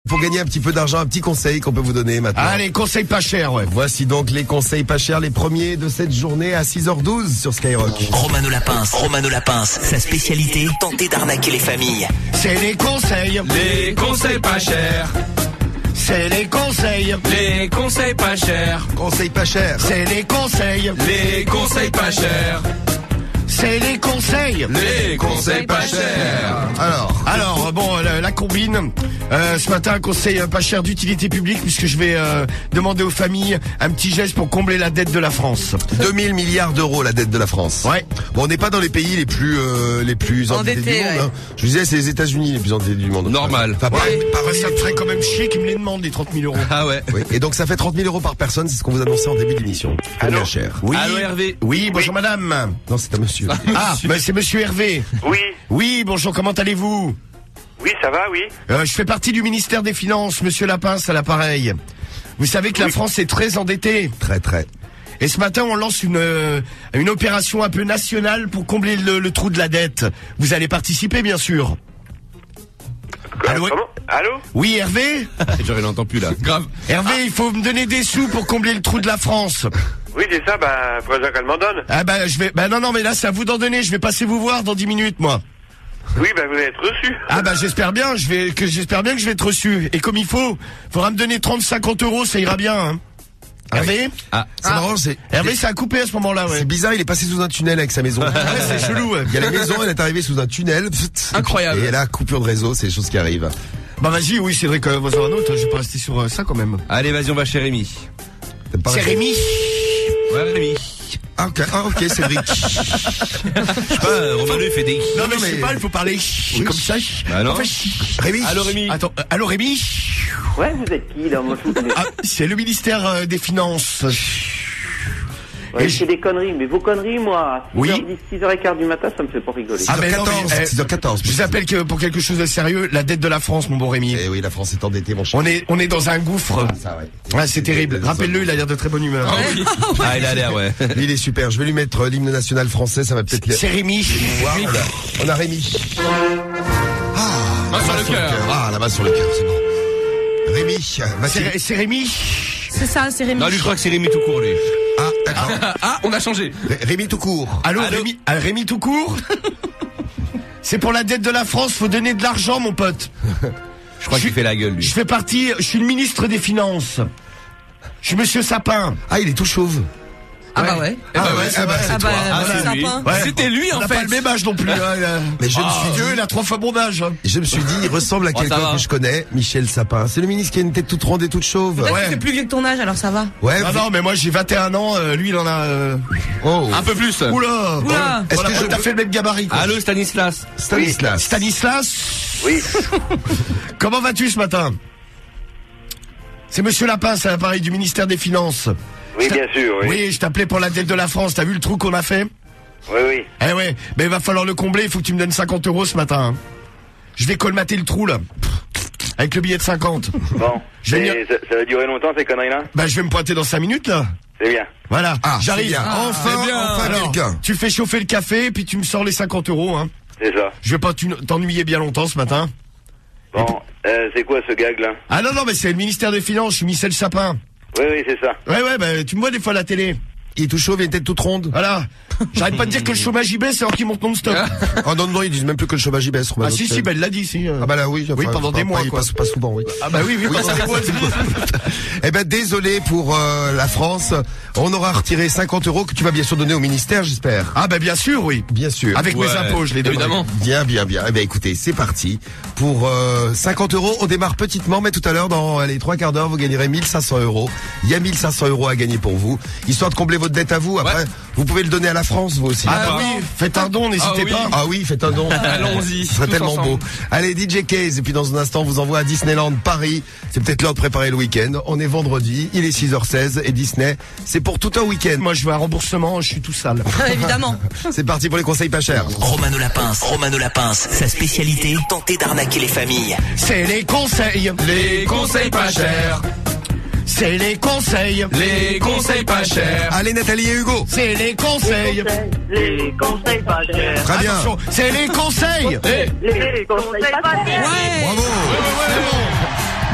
Pour gagner un petit peu d'argent, un petit conseil qu'on peut vous donner maintenant. Ah, les conseils pas chers, ouais. Voici donc les conseils pas chers, les premiers de cette journée à 6h12 sur Skyrock. Romano Lapince, sa spécialité, tenter d'arnaquer les familles. C'est les conseils pas chers. C'est les conseils Pas chers. Conseil pas cher. C'est les conseils Pas chers. C'est les conseils Pas chers. Alors, bon, la combine. Ce matin, un conseil pas cher d'utilité publique, puisque je vais demander aux familles un petit geste pour combler la dette de la France. 2000 milliards d'euros la dette de la France. Ouais. Bon, on n'est pas dans les pays les plus endettés du monde. Hein. Je vous disais, c'est les États-Unis les plus endettés du monde. Normal. Enfin, Ça me ferait quand même chier qu'ils me les demandent, les 30 000 euros. Ah ouais. oui. Et donc ça fait 30 000 euros par personne, c'est ce qu'on vous annonçait en début d'émission. Combien cher? Oui. Allô, Hervé. Oui, bonjour madame. Non, c'est un monsieur. Ah, mais c'est monsieur Hervé. Oui, Oui, bonjour, comment allez-vous? oui, ça va, oui. Je fais partie du ministère des Finances, monsieur Lapince à l'appareil. Vous savez que la France est très endettée. Très. Et ce matin, on lance une opération un peu nationale pour combler le trou de la dette. Vous allez participer, bien sûr. Allô? Comment? Allô? Oui, Hervé? Je l'entends plus là. Grave. Hervé, il faut me donner des sous pour combler le trou de la France. Oui, c'est ça, faudrait qu'elle m'en donne. Ah non, mais là, c'est à vous d'en donner. Je vais passer vous voir dans 10 minutes, moi. Oui, vous allez être reçu. Ah j'espère bien, j'espère bien que je vais être reçu. Et comme il faudra me donner 30-50 euros, ça ira bien, hein. Hervé? C'est marrant, Hervé, ça a coupé à ce moment-là, ouais. c'est bizarre, il est passé sous un tunnel avec sa maison. Ouais, c'est chelou, ouais. Il y a la maison, elle est arrivée sous un tunnel. Incroyable. Et là, coupure de réseau, c'est des choses qui arrivent. Bah vas-y, oui, c'est vrai que vous aurez un autre, je vais pas rester sur ça quand même. Allez, vas-y, on va chez Rémi. T'aimes pas C'est rester- Rémi. Ouais, Rémi. Ok, Cédric. Je sais pas, Romano il fait des... Non mais Non, je sais mais- pas, il faut parler comme ça. Bah non. Enfin, Rémi. Allô, Rémi. Attends, allô Rémi? Ouais, vous êtes qui, là? Moi, je vous connais. Ah, c'est le ministère des Finances. Ouais, et c'est des conneries, mais vos conneries, moi, à 6h10, Oui. 6h15 du matin, ça me fait pas rigoler. Ah, mais non, 6h14, mais, 6h14. Je vous appelle que pour quelque chose de sérieux, la dette de la France, mon bon Rémi. Eh oui, la France est endettée, mon cher. On est dans un gouffre. Ça, ouais. Ouais, c'est terrible. Rappelle-le, il a l'air de très bonne humeur. Ah, il a l'air, ouais. Lui, il est super. Je vais lui mettre l'hymne national français, ça va peut-être C'est Rémi. voir. On a Rémi. Main sur le cœur. Ah, la main sur le cœur, c'est bon. Rémi, C'est Rémi. C'est ça, c'est Rémi. Non, lui, je crois que c'est Rémi tout court, lui. Ah, d'accord. Ah, on a changé. Rémi tout court. Allô, Allô. Rémi, Rémi tout court. C'est pour la dette de la France, faut donner de l'argent, mon pote. Je crois qu'il fait la gueule, lui. Je suis le ministre des Finances. Je suis monsieur Sapin. Ah, il est tout chauve. Ah bah ouais. Ah bah ouais, ah bah, Ah bah, c'est c'est lui. sympa. Ouais. C'était lui, On en n'a pas fait. le même âge non plus. Mais je me suis Dieu, dit, il a 3 fois mon âge. je me suis dit, il ressemble à Oh, ça quelqu'un va. que je connais, Michel Sapin. C'est le ministre qui a une tête toute ronde et toute chauve. Peut-être Ouais. qu'il fait plus vieux que ton âge, alors ça va. Ouais. Non, mais moi j'ai 21 ans, lui il en a... Oh. Un peu plus. Oula. Oula. Est-ce que T'as je... fait le même gabarit, quoi. Allô, Stanislas. Stanislas. Stanislas, Oui. comment vas-tu ce matin? C'est monsieur Lapince à l'appareil du ministère des Finances. Oui, bien sûr, oui. Oui, je t'appelais pour la dette de la France. T'as vu le trou qu'on a fait? Oui, oui. Eh ouais, mais il va falloir le combler. Il faut que tu me donnes 50 euros ce matin. Hein. Je vais colmater le trou là, avec le billet de 50. Bon. Je vais Et ça va durer longtemps, ces conneries-là? Bah je vais me pointer dans 5 minutes là. C'est bien. Voilà, Ah, j'arrive. c'est bien. Enfin, C'est bien. enfin, alors, quelqu'un. tu fais chauffer le café, puis tu me sors les 50 euros. Hein. C'est ça. Je vais pas t'ennuyer bien longtemps ce matin. Bon, c'est quoi ce gag-là? Ah non, mais c'est le ministère des Finances. Je suis Michel Sapin. Oui, oui, c'est ça. Ouais, bah tu me vois des fois à la télé. Il est tout chauve, il a une tête toute ronde. Voilà. J'arrête pas de dire que le chômage y baisse alors qu'il monte non-stop. Oh non, ils disent même plus que le chômage y baisse. Ah si, bah elle l'a dit, si. Ah bah là oui. Oui, pendant des mois, quoi. Pas souvent, oui. Ah bah oui, pendant des mois. Eh ben désolé pour la France. On aura retiré 50 euros que tu vas bien sûr donner au ministère, j'espère. Ah bah bien sûr, oui. Bien sûr. Avec mes Ouais, impôts, je les donnerai. évidemment. Bien. Eh ben écoutez, c'est parti. Pour 50 euros, on démarre petitement, mais tout à l'heure, dans les 3 quarts d'heure, vous gagnerez 1500 euros. Il y a 1500 euros à gagner pour vous, histoire de combler votre dette à vous. Après, Ouais. vous pouvez le donner à la France, vous aussi. Ah oui, faites un don, n'hésitez oui. pas. Ah oui, faites un don. Allons-y. Ce serait tous tellement ensemble. beau. Allez, DJ Case, et puis dans un instant, on vous envoie à Disneyland Paris. C'est peut-être l'heure de préparer le week-end. On est vendredi, il est 6h16, et Disney, c'est pour tout un week-end. Moi, je veux un remboursement, je suis tout sale. Évidemment. C'est parti pour les conseils pas chers. Romano Lapince, sa spécialité, tenter d'arnaquer les familles. C'est les conseils. Les conseils pas chers. C'est les conseils. Les conseils pas chers. Allez, Nathalie et Hugo. C'est les conseils. Les conseils pas chers. Très bien. Attention, c'est les conseils. Les conseils pas chers. Ouais. Bravo.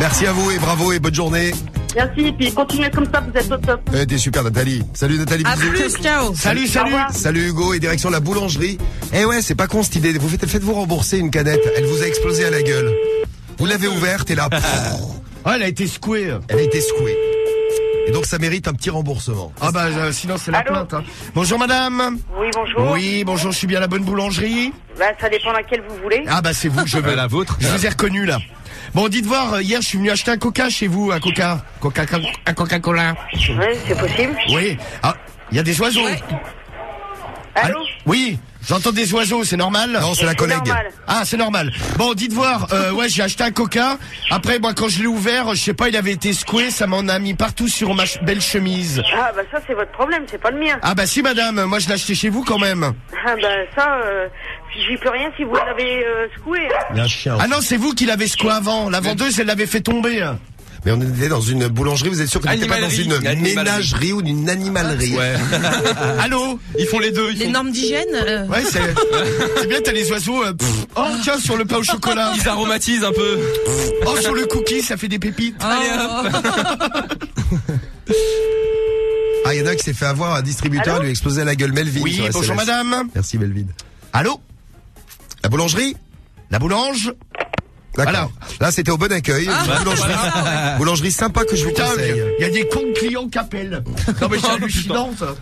Merci à vous et bravo et bonne journée. Merci, puis continuez comme ça, vous êtes au top. T'es super Nathalie. Salut Nathalie, À bisous. plus, ciao. Salut, Au salut. revoir. Salut Hugo et direction la boulangerie. Eh ouais, c'est pas con cette idée. Vous faites-vous rembourser une canette. Elle vous a explosé à la gueule. Vous l'avez ouverte et là, Ah, elle a été secouée. elle a été secouée. Et donc ça mérite un petit remboursement. Ah bah sinon c'est la Allô plainte. Hein. Bonjour madame. Oui, bonjour. Oui, bonjour, je suis bien à la bonne boulangerie. Bah, ça dépend laquelle vous voulez. Ah bah c'est vous que je veux. La vôtre. Je vous ai reconnu là. Bon, dites voir, hier je suis venu acheter un coca chez vous, un Coca-Cola. Oui, c'est possible. Oui. Ah, il y a des oiseaux. Allô? Oui, j'entends des oiseaux, c'est normal? Non, c'est la collègue. normal. Ah, c'est normal. Bon, dites voir, ouais, j'ai acheté un coca. Après, moi, quand je l'ai ouvert, je sais pas, il avait été secoué, ça m'en a mis partout sur ma belle chemise. Ah, bah, ça, c'est votre problème, c'est pas le mien. Ah bah si madame, moi je l'ai acheté chez vous quand même. Ah, bah, ça, j'y peux rien si vous l'avez secoué. Hein. Il y a un chien. Ah non, c'est vous qui l'avez secoué avant. La vendeuse, elle l'avait fait tomber. Mais on était dans une boulangerie, vous êtes sûr que n'était pas dans une Animalerie. ménagerie ou une animalerie? Ouais. Allô? Ils font les deux. Les normes d'hygiène Ouais, c'est bien, t'as les oiseaux. Oh, tiens, sur le pain au chocolat. Ils aromatisent un peu. Oh, sur le cookie, ça fait des pépites. Allez, hop. Ah, il y en a un qui s'est fait avoir, un distributeur lui a explosé à la gueule. Melvin. Oui, sur bonjour SMS. madame. Merci Melvin. Allô? La boulangerie? La boulange? D'accord. Voilà. Là, c'était au bon accueil. Boulangerie sympa que je vous Putain, conseille. il y a des cons de clients qui appellent. Non mais c'est hallucinant ça.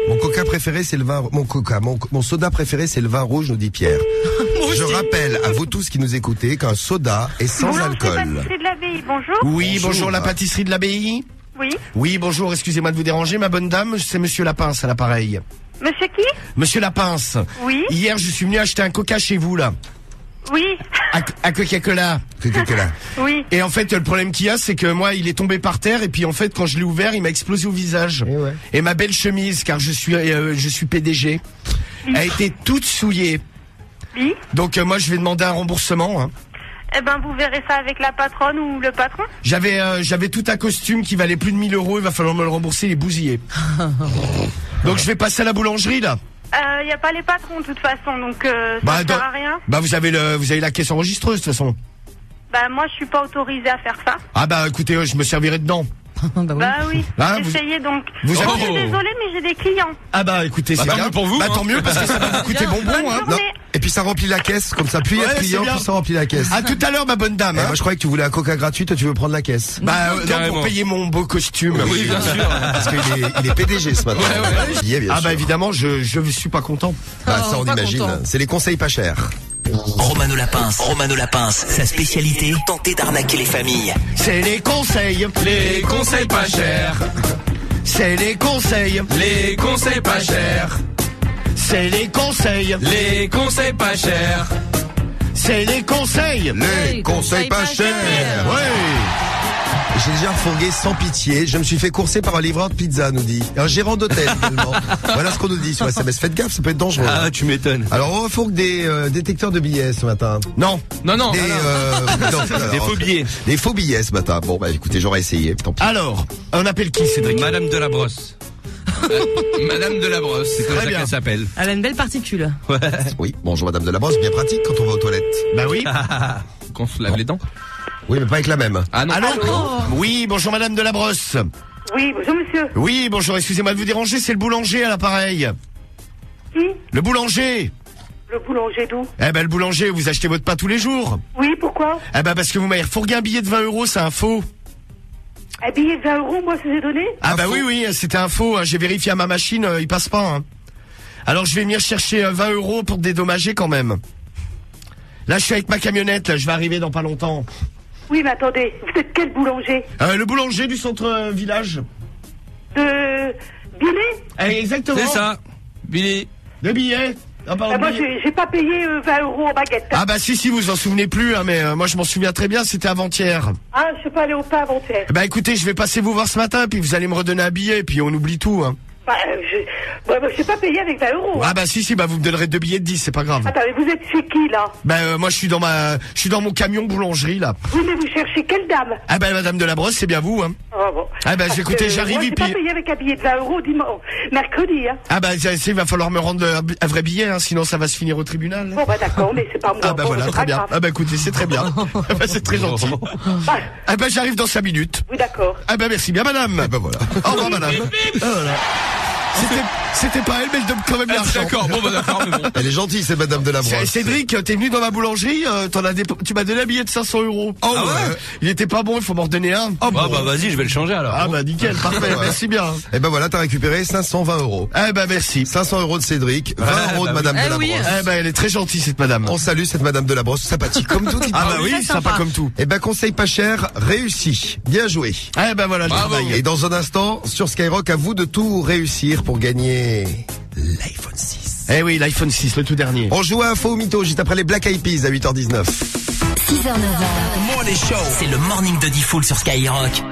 Mon coca préféré, c'est le vin. Mon soda préféré, c'est le vin rouge, nous dit Pierre. Je rappelle à vous tous qui nous écoutez qu'un soda est sans alcool. C'est de l'abbaye, bonjour. Oui, Bonjour. bonjour la pâtisserie de l'abbaye. Oui. Oui, bonjour, excusez-moi de vous déranger, ma bonne dame, c'est monsieur Lapince à l'appareil. Monsieur qui? Monsieur Lapince. Oui. Hier, je suis venu acheter un coca chez vous, là. Oui. À Coca-Cola. Coca-Cola. Oui. Et en fait, le problème qu'il y a, c'est que moi, il est tombé par terre, et puis en fait, quand je l'ai ouvert, il m'a explosé au visage. Et ma belle chemise, car je suis PDG, a été toute souillée. Oui. Donc moi, je vais demander un remboursement, hein. Eh ben, vous verrez ça avec la patronne ou le patron. J'avais tout un costume qui valait plus de 1000 €, il va falloir me le rembourser, les bousillés. Donc je vais passer à la boulangerie, là. Y a pas les patrons, de toute façon, donc ça Bah, sert à rien. Bah vous avez la caisse enregistreuse, de toute façon. Bah, moi, je suis pas autorisée à faire ça. Ah bah écoutez, je me servirai dedans. Bah oui. Bah oui. Ah, vous- Essayez donc. vous Moi, avez- je suis désolée, mais j'ai des clients. Ah bah écoutez, c'est tant bien mieux pour vous, Bah hein. tant mieux parce que ça va vous coûter bonbon, hein. Bonne Non. journée. Et puis ça remplit la caisse, comme ça, plus il y a Ouais, de clients, c'est bien. plus ça remplit la caisse. À tout à l'heure, ma bonne dame. Eh, Hein. moi je croyais que tu voulais un coca gratuit, toi tu veux prendre la caisse. Bah non, Carrément. pour payer mon beau costume. Oui, bien sûr. Parce qu'il est PDG ce matin. Il y est, bien Ah sûr. bah évidemment, je suis pas content. Bah, ça Oh, on pas imagine. content. C'est les conseils pas chers. Romano Lapince, sa spécialité, tenter d'arnaquer les familles. C'est les conseils. Les conseils pas chers. C'est les conseils. Les conseils pas chers. C'est les conseils. Les conseils pas chers. C'est les conseils. Les conseils pas chers. Ouais. J'ai déjà refourgué sans pitié. Je me suis fait courser par un livreur de pizza, nous dit. Un gérant d'hôtel, finalement. Voilà ce qu'on nous dit sur SMS. Faites gaffe, ça peut être dangereux. Ah, tu m'étonnes. Alors, on refourgue des détecteurs de billets ce matin. Non. Non, non. Des, non, Des alors, faux billets. Des faux billets ce matin. Bon, bah écoutez, j'aurais essayé. Tant pis. Alors, on appelle qui, Cédric? Madame de la Brosse. Madame de la Brosse, c'est comme Très ça bien. qu'elle s'appelle. Elle a une belle particule. Oui, bonjour Madame de la Brosse, bien pratique quand on va aux toilettes. Bah oui. Qu'on se lave les dents. Oui, mais pas avec la même. Ah non. Allô? Oui, bonjour madame de la Brosse. Oui, bonjour, monsieur. Oui, bonjour, excusez-moi de vous déranger, c'est le boulanger à l'appareil. Qui? Le boulanger. Le boulanger d'où? Eh ben le boulanger, vous achetez votre pain tous les jours. Oui, pourquoi? Eh ben parce que vous m'avez refourgué un billet de 20 €, c'est un faux. Un billet de 20 €, moi, je vous ai donné? Ah bah faux. oui, c'était un faux, hein, j'ai vérifié à ma machine, il passe pas. Hein. Alors je vais venir chercher 20 € pour te dédommager quand même. Là je suis avec ma camionnette, là, je vais arriver dans pas longtemps. Oui, mais attendez, vous êtes quel boulanger? Le boulanger du centre village. De Billet? Exactement. C'est ça. Billy. Le billet. Ah, pardon, Moi, billet. j'ai pas payé 20 € en baguette. Ah bah si vous en souvenez plus, hein, mais moi je m'en souviens très bien, c'était avant-hier. Ah, je suis pas allé au pain avant-hier. Bah écoutez, je vais passer vous voir ce matin, puis vous allez me redonner un billet, puis on oublie tout. Hein. Je sais pas payer avec 20 euros. Ah bah si, bah vous me donnerez 2 billets de 10, c'est pas grave. Attends, mais vous êtes chez qui, là? Moi je suis dans mon camion boulangerie là. Oui, mais vous cherchez quelle dame? Ah bah madame de la Brosse, c'est bien vous, hein. Oh, bon. Ah bah écoutez, j'arrive et puis... Moi, je sais pas payer avec un billet de 20 euros dimanche, mercredi, hein. Ah bah il va falloir me rendre un vrai billet, hein, sinon ça va se finir au tribunal. Bon bah d'accord, mais c'est pas moi. Ah bah bon, voilà, c'est très pas bien. grave. Ah bah écoutez, c'est très bien. Ah bah c'est très gentil. Ah bah j'arrive dans 5 minutes. Oui, d'accord. Ah bah merci bien madame. Ah bah voilà. Au revoir madame. Voilà. C'était pas elle, mais elle donne quand même l'argent. D'accord, bon, bah d'accord, mais bon. Elle est gentille, cette madame de la Brosse. Cédric, t'es venu dans ma boulangerie, tu m'as donné un billet de 500 euros. Oh ouais. Il était pas bon, il faut m'en redonner un. Oh bah vas-y, je vais le changer alors. Ah bah nickel, parfait, Ouais. merci bien. Et ben voilà, t'as récupéré 520 euros. Eh bah merci. 500 euros de Cédric, 20 euros de madame de la oui. Brosse. Eh bah elle est très gentille cette madame. On salue cette madame de la Brosse, sympathique comme tout. Ah bah oui, très sympa sympa. comme tout. Et ben conseil pas cher, réussi. Bien joué. Eh bah voilà le travail. Et dans un instant, sur Skyrock, à vous de tout réussir pour gagner l'iPhone 6. Eh oui, l'iPhone 6, le tout dernier. On joue à Info ou Mytho juste après les Black Eyed Peas à 8h19. 6h, 9h. C'est le morning de Diffoul sur Skyrock.